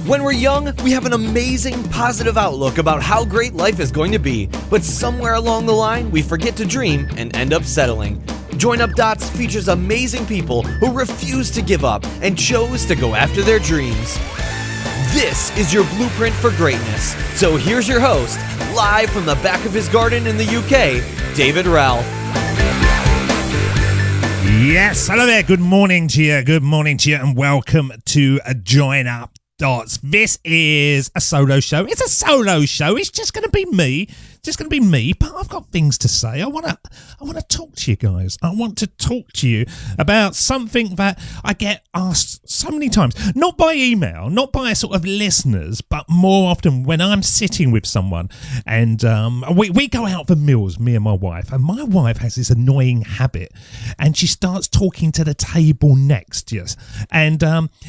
When we're young, we have an amazing, positive outlook about how great life is going to be, but somewhere along the line, we forget to dream and end up settling. Join Up Dots features amazing people who refuse to give up and chose to go after their dreams. This is your blueprint for greatness. So here's your host, live from the back of his garden in the UK, David Ralph. Yes, hello there. Good morning to you, and welcome to Join Up Dots. This is a solo show. It's a solo show. It's just going to be me. But I've got things to say. I want to talk to you guys. I want to talk to you about something that I get asked so many times, not by email, not by sort of listeners, but more often when I'm sitting with someone and we go out for meals, me and my wife, and my wife has this annoying habit and she starts talking to the table next to us. And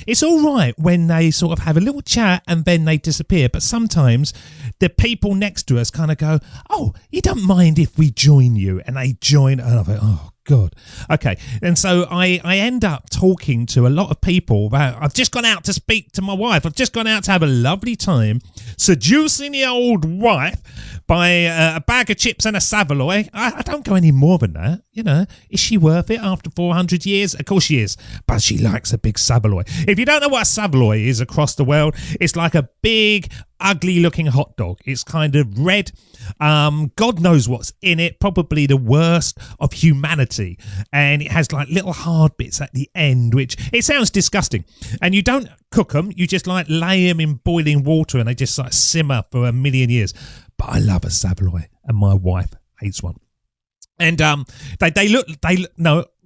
it's all right when they sort of have a little chat and then they disappear, but sometimes the people next to us kind of go, "Oh, you don't mind if we join you?" And they join, and I'm like, "Oh God, okay." And so I end up talking to a lot of people about, I've just gone out to speak to my wife. I've just gone out to have a lovely time seducing the old wife by a bag of chips and a Savoy. I don't go any more than that. You know, is she worth it after 400 years? Of course she is, but she likes a big Savoy. If you don't know what a Savoy is across the world, it's like a big, ugly looking hot dog. It's kind of red. God knows what's in it. Probably the worst of humanity. And it has like little hard bits at the end, which it sounds disgusting. And you don't cook them. You just like lay them in boiling water and they just like simmer for a million years. But I love a Savoy and my wife hates one. And no,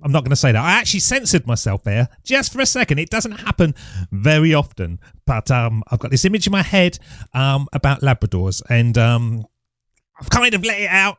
I'm not going to say that. I actually censored myself there just for a second. It doesn't happen very often, but I've got this image in my head about Labradors, and I've kind of let it out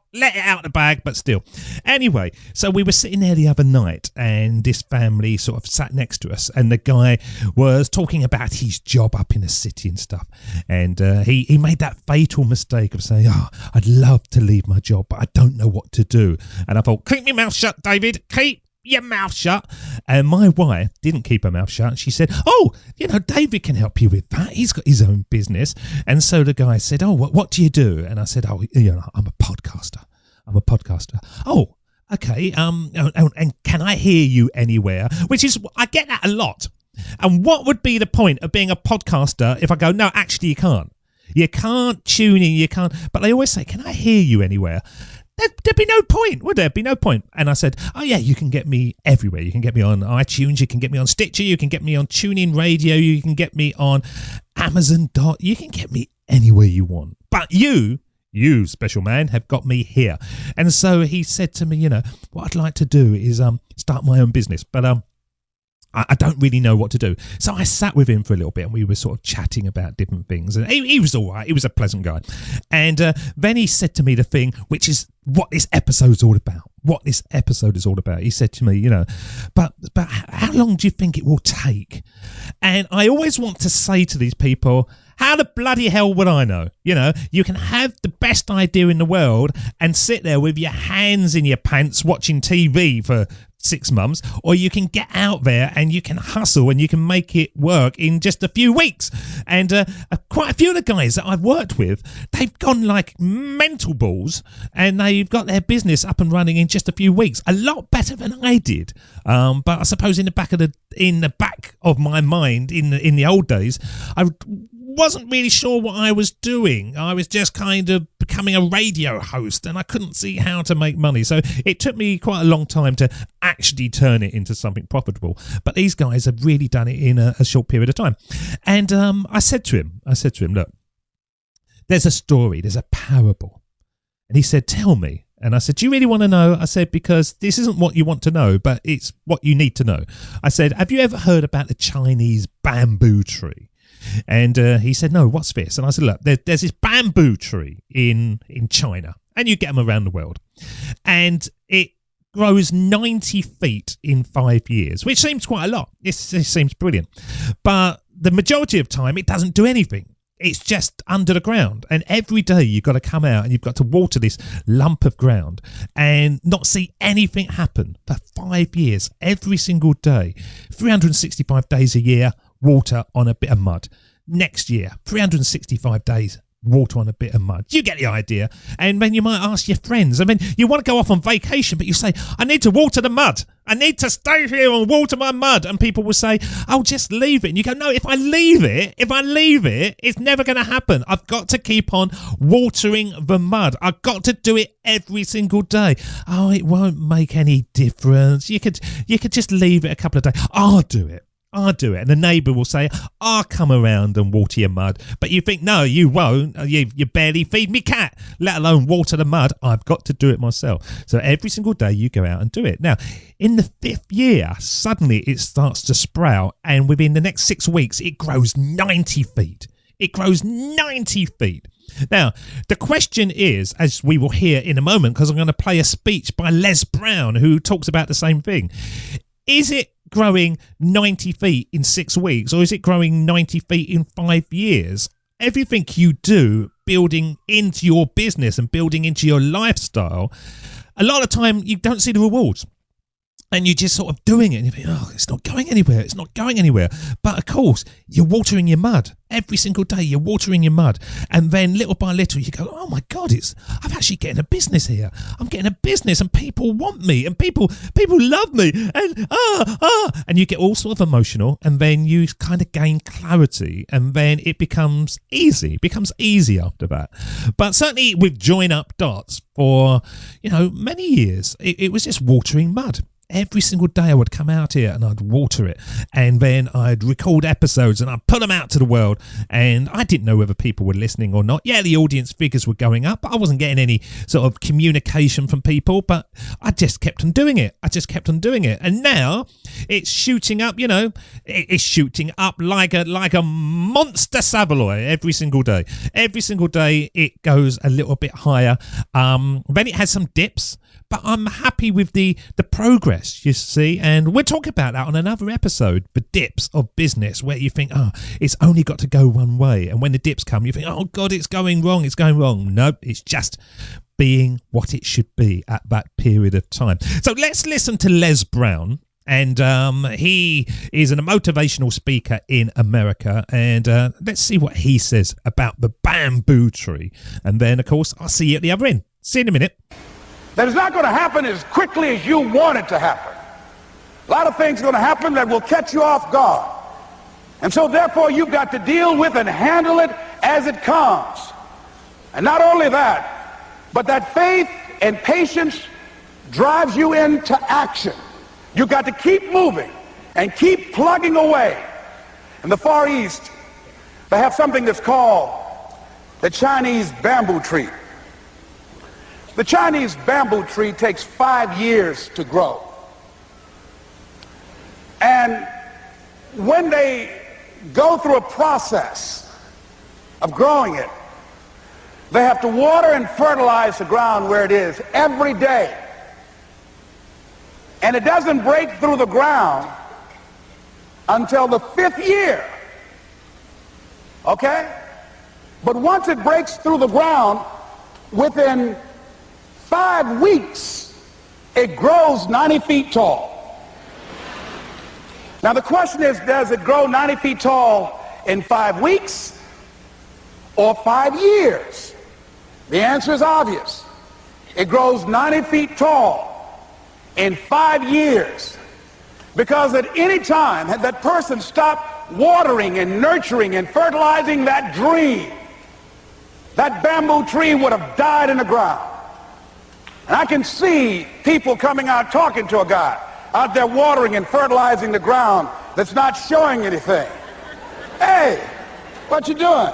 the bag, but still. Anyway, so we were sitting there the other night, and this family sort of sat next to us, and the guy was talking about his job up in the city and stuff, and he made that fatal mistake of saying, "Oh, I'd love to leave my job, but I don't know what to do." And I thought, keep your mouth shut, David. Keep your mouth shut. And my wife didn't keep her mouth shut. She said, "Oh, you know, David can help you with that. He's got his own business." And so the guy said, "Oh, what do you do?" And I said, "Oh, you know, I'm a podcaster. "Oh, okay. And can I hear you anywhere?" Which is, I get that a lot. And what would be the point of being a podcaster if I go, "No, actually you can't. You can't tune in, you can't." But they always say, "Can I hear you anywhere?" There'd be no point, would there? Be no point. And I said, "Oh yeah, you can get me everywhere. You can get me on iTunes, you can get me on Stitcher, you can get me on TuneIn Radio, you can get me on Amazon. You can get me anywhere you want. But you, special man, have got me here." And so he said to me, "You know, what I'd like to do is start my own business, but I don't really know what to do." So I sat with him for a little bit and we were sort of chatting about different things. And he was all right. He was a pleasant guy. And then he said to me the thing, which is what this episode's all about. He said to me, "You know, but how long do you think it will take?" And I always want to say to these people, how the bloody hell would I know? You know, you can have the best idea in the world and sit there with your hands in your pants watching TV for 6 months, or you can get out there and you can hustle and you can make it work in just a few weeks. And quite a few of the guys that I've worked with, they've gone like mental balls and they've got their business up and running in just a few weeks. A lot better than I did. But I suppose in the back of my mind in the old days, I wasn't really sure what I was doing. I was just kind of becoming a radio host and I couldn't see how to make money. So it took me quite a long time to actually turn it into something profitable. But these guys have really done it in a short period of time. And I said to him, "Look, there's a story, there's a parable." And he said, "Tell me." And I said, "Do you really want to know?" I said, "Because this isn't what you want to know, but it's what you need to know." I said, "Have you ever heard about the Chinese bamboo tree?" And he said, "No, what's this?" And I said, "Look, there's this bamboo tree in China, and you get them around the world. And it grows 90 feet in 5 years, which seems quite a lot. It seems brilliant. But the majority of time, it doesn't do anything. It's just under the ground. And every day you've got to come out and you've got to water this lump of ground and not see anything happen for 5 years, every single day, 365 days a year, water on a bit of mud. next year, 365 days, water on a bit of mud. You get the idea. And then you might ask your friends. I mean, you want to go off on vacation, but you say, I need to water the mud. I need to stay here and water my mud. And people will say, oh, just leave it. And you go, no, if I leave it, it's never going to happen. I've got to keep on watering the mud. I've got to do it every single day. Oh, it won't make any difference. You could just leave it a couple of days. I'll do it. And the neighbour will say, I'll come around and water your mud. But you think, no, you won't. You barely feed me cat, let alone water the mud. I've got to do it myself. So every single day you go out and do it. Now, in the 5th year, suddenly it starts to sprout. And within the next 6 weeks, it grows 90 feet. It grows 90 feet. Now, the question is, as we will hear in a moment, because I'm going to play a speech by Les Brown, who talks about the same thing. Is it growing 90 feet in 6 weeks, or is it growing 90 feet in 5 years? Everything you do, building into your business and building into your lifestyle, a lot of time you don't see the rewards. And you're just sort of doing it and you think, oh, it's not going anywhere. But of course, you're watering your mud. Every single day you're watering your mud. And then little by little you go, oh my God, I'm actually getting a business here. I'm getting a business and people want me and people love me. And and you get all sort of emotional, and then you kind of gain clarity, and then it becomes easy. After that. But certainly with Join Up Dots for, many years, it was just watering mud. Every single day I would come out here and I'd water it, and then I'd record episodes and I'd put them out to the world, and I didn't know whether people were listening or not. Yeah, the audience figures were going up, but I wasn't getting any sort of communication from people, but I just kept on doing it. And now it's shooting up, it's shooting up like a monster Saveloy every single day. Every single day it goes a little bit higher. Then it has some dips, but I'm happy with the progress, you see, and we'll talk about that on another episode, the dips of business, where you think, oh, it's only got to go one way, and when the dips come, you think, oh God, it's going wrong. No, it's just being what it should be at that period of time. So let's listen to Les Brown. And he is a motivational speaker in America. And let's see what he says about the bamboo tree. And then, of course, I'll see you at the other end. See you in a minute. That is not going to happen as quickly as you want it to happen. A lot of things are going to happen that will catch you off guard. And so therefore you've got to deal with and handle it as it comes. And not only that, but that faith and patience drives you into action. You've got to keep moving and keep plugging away. In the Far East, they have something that's called the Chinese bamboo tree. The Chinese bamboo tree takes 5 years to grow. And when they go through a process of growing it, they have to water and fertilize the ground where it is every day. And it doesn't break through the ground until the 5th year. Okay? But once it breaks through the ground, within 5 weeks, it grows 90 feet tall. Now the question is, does it grow 90 feet tall in 5 weeks or 5 years? The answer is obvious. It grows 90 feet tall in 5 years. Because at any time, had that person stopped watering and nurturing and fertilizing that dream, that bamboo tree would have died in the ground. And I can see people coming out talking to a guy out there watering and fertilizing the ground that's not showing anything. Hey, what you doing?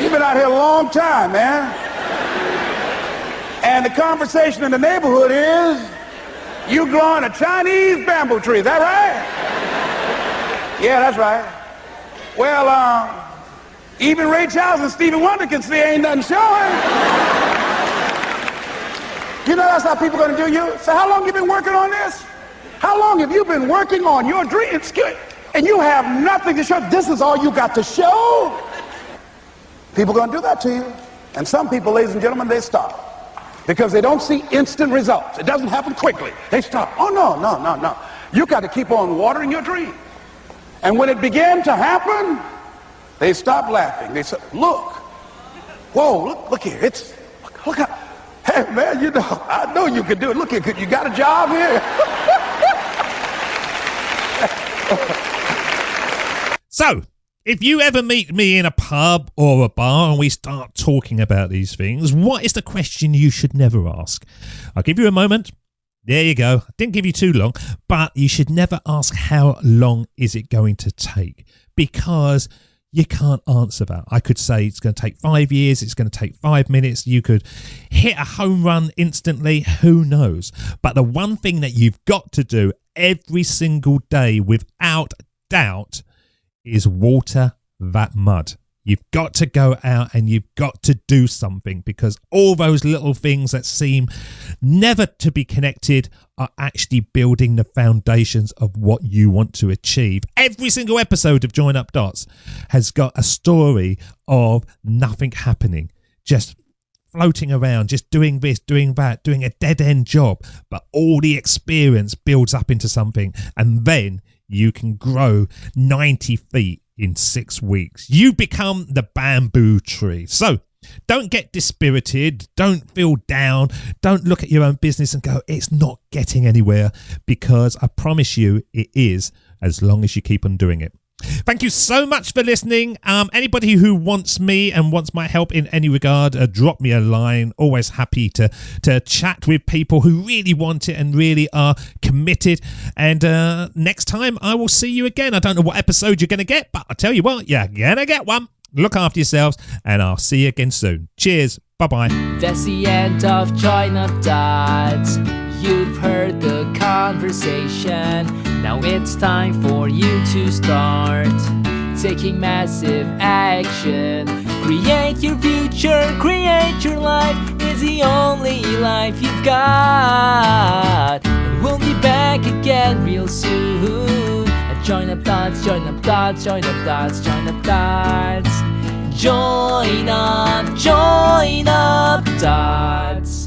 You've been out here a long time, man. And the conversation in the neighborhood is, you growing a Chinese bamboo tree, is that right? Yeah, that's right. Well, even Ray Charles and Stevie Wonder can see ain't nothing showing. You know that's how people are going to do you? So how long you been working on this? How long have you been working on your dream? And you have nothing to show. This is all you got to show. People are going to do that to you. And some people, ladies and gentlemen, they stop. Because they don't see instant results. It doesn't happen quickly. They stop. Oh, no. You got to keep on watering your dream. And when it began to happen, they stopped laughing. They said, look, whoa, look here. Look how, hey man, you know, I know you can do it. Look here, you got a job here? So, if you ever meet me in a pub or a bar and we start talking about these things, what is the question you should never ask? I'll give you a moment. There you go. I didn't give you too long, but you should never ask how long is it going to take, because you can't answer that. I could say it's going to take 5 years, it's going to take 5 minutes. You could hit a home run instantly. Who knows? But the one thing that you've got to do every single day without doubt is water that mud. You've got to go out and you've got to do something, because all those little things that seem never to be connected are actually building the foundations of what you want to achieve. Every single episode of Join Up Dots has got a story of nothing happening, just floating around, just doing this, doing that, doing a dead-end job. But all the experience builds up into something, and then you can grow 90 feet in 6 weeks. You become the bamboo tree. So don't get dispirited. Don't feel down. Don't look at your own business and go, it's not getting anywhere, because I promise you it is, as long as you keep on doing it. Thank you so much for listening. Anybody who wants me and wants my help in any regard, drop me a line. Always happy to chat with people who really want it and really are committed. And next time I will see you again. I don't know what episode you're going to get, but I'll tell you what, you're going to get one. Look after yourselves, and I'll see you again soon. Cheers. Bye-bye. That's the end of Join Up Dots. You've heard the conversation. Now it's time for you to start taking massive action. Create your future, create your life. It's the only life you've got. And we'll be back again real soon. Join Up Dots, Join Up Dots, Join Up Dots, Join Up Dots. Join Up Dots.